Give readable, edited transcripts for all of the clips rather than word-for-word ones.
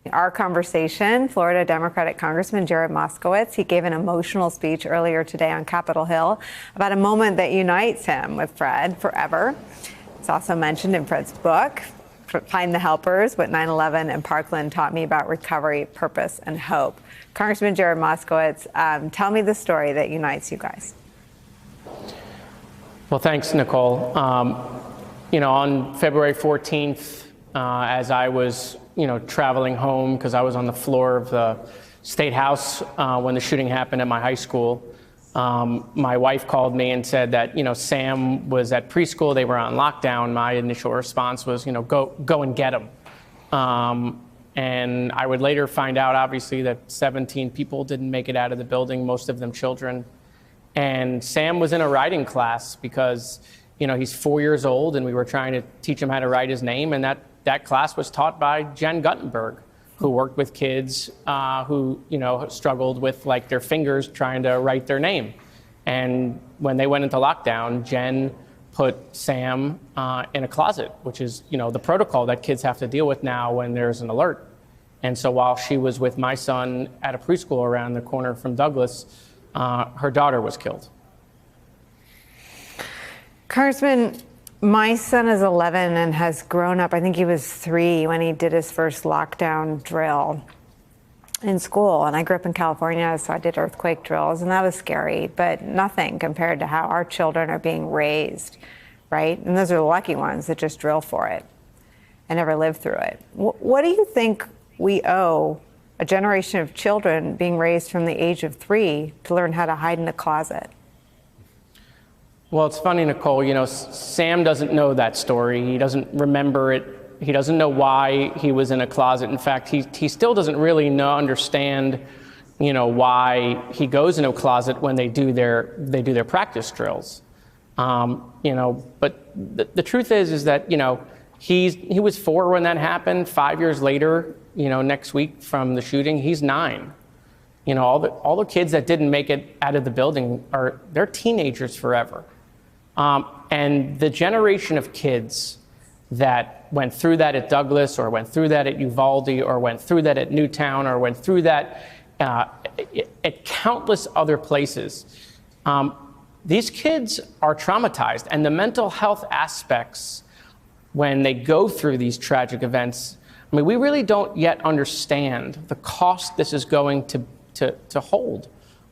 Our conversation, Florida Democratic Congressman Jared Moskowitz, he gave an emotional speech earlier today on Capitol Hill about a moment that unites him with Fred forever. It's also mentioned in Fred's book, Find the Helpers, What 9/11 and Parkland Taught Me About Recovery, Purpose, and Hope. Congressman Jared Moskowitz, tell me the story that unites you guys. Well, thanks, Nicole. On February 14th, as I was traveling home because I was on the floor of the State House when the shooting happened at my high school. My wife called me and said that, Sam was at preschool. They were on lockdown. My initial response was, go and get him. And I would later find out, obviously, that 17 people didn't make it out of the building, most of them children. And Sam was in a writing class because, he's 4 years old and we were trying to teach him how to write his name. And that class was taught by Jen Guttenberg, who worked with kids who, struggled with their fingers trying to write their name. And when they went into lockdown, Jen put Sam in a closet, which is, the protocol that kids have to deal with now when there's an alert. And so while she was with my son at a preschool around the corner from Douglas, her daughter was killed. Congressman, my son is 11 and has grown up. I think he was 3 when he did his first lockdown drill in school. And I grew up in California, so I did earthquake drills, and that was scary, but nothing compared to how our children are being raised, right? And those are the lucky ones that just drill for it and never live through it. What do you think we owe a generation of children being raised from the age of 3 to learn how to hide in a closet? Well, it's funny, Nicole, Sam doesn't know that story. He doesn't remember it. He doesn't know why he was in a closet. In fact, he still doesn't really understand, why he goes in a closet when they do their practice drills. But the truth is that, he was 4 when that happened. 5 years later, next week from the shooting, he's 9. All the kids that didn't make it out of the building they're teenagers forever. And the generation of kids that went through that at Douglas or went through that at Uvalde or went through that at Newtown or went through that at countless other places, these kids are traumatized. And the mental health aspects when they go through these tragic events, we really don't yet understand the cost this is going to hold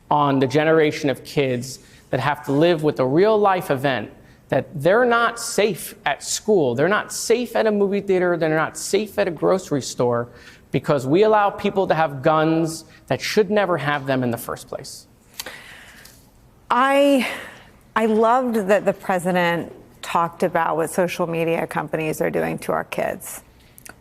on the generation of kids that have to live with a real life event, that they're not safe at school, they're not safe at a movie theater, they're not safe at a grocery store because we allow people to have guns that should never have them in the first place. I loved that the president talked about what social media companies are doing to our kids.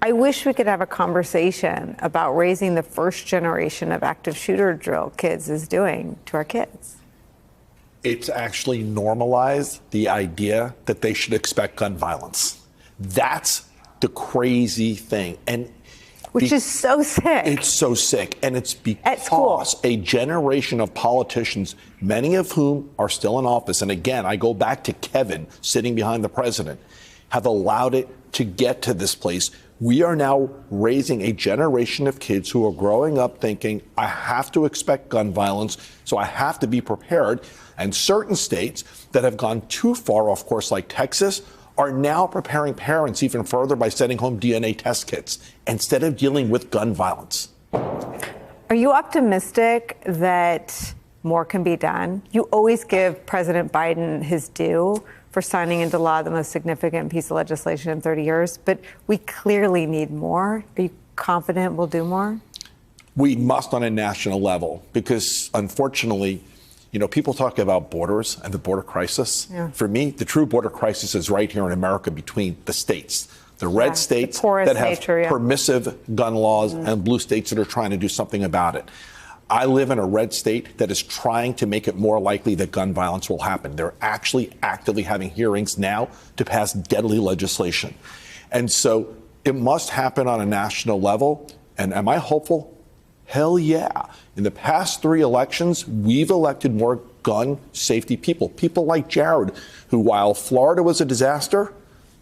I wish we could have a conversation about raising the first generation of active shooter drill kids is doing to our kids. It's actually normalized the idea that they should expect gun violence. That's the crazy thing. Which is so sick. It's so sick. And it's because a generation of politicians, many of whom are still in office, and again, I go back to Kevin sitting behind the president, have allowed it to get to this place. We are now raising a generation of kids who are growing up thinking, I have to expect gun violence, so I have to be prepared. And certain states that have gone too far, of course, like Texas, are now preparing parents even further by sending home DNA test kits instead of dealing with gun violence. Are you optimistic that more can be done? You always give President Biden his due for signing into law the most significant piece of legislation in 30 years, but we clearly need more. Are you confident we'll do more? We must on a national level because, unfortunately, people talk about borders and the border crisis. Yeah. For me, the true border crisis is right here in America between the states. The red states that have permissive gun laws and blue states that are trying to do something about it. I live in a red state that is trying to make it more likely that gun violence will happen. They're actually actively having hearings now to pass deadly legislation. And so it must happen on a national level. And am I hopeful? Hell yeah. In the past 3 elections, we've elected more gun safety people like Jared, who, while Florida was a disaster,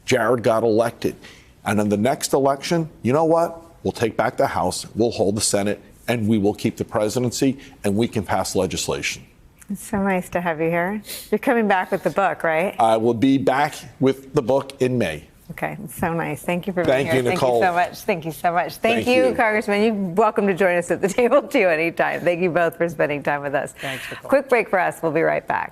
Jared got elected. And in the next election, you know what? We'll take back the House, we'll hold the Senate, and we will keep the presidency, and we can pass legislation. It's so nice to have you here. You're coming back with the book, right? I will be back with the book in May. Okay, it's so nice. Thank you for being here. Thank you, Nicolle. Thank you so much. Thank you so much. Thank Thank you, you. Congressman. You're welcome to join us at the table, too, anytime. Thank you both for spending time with us. Thanks, Nicolle. Quick break for us. We'll be right back.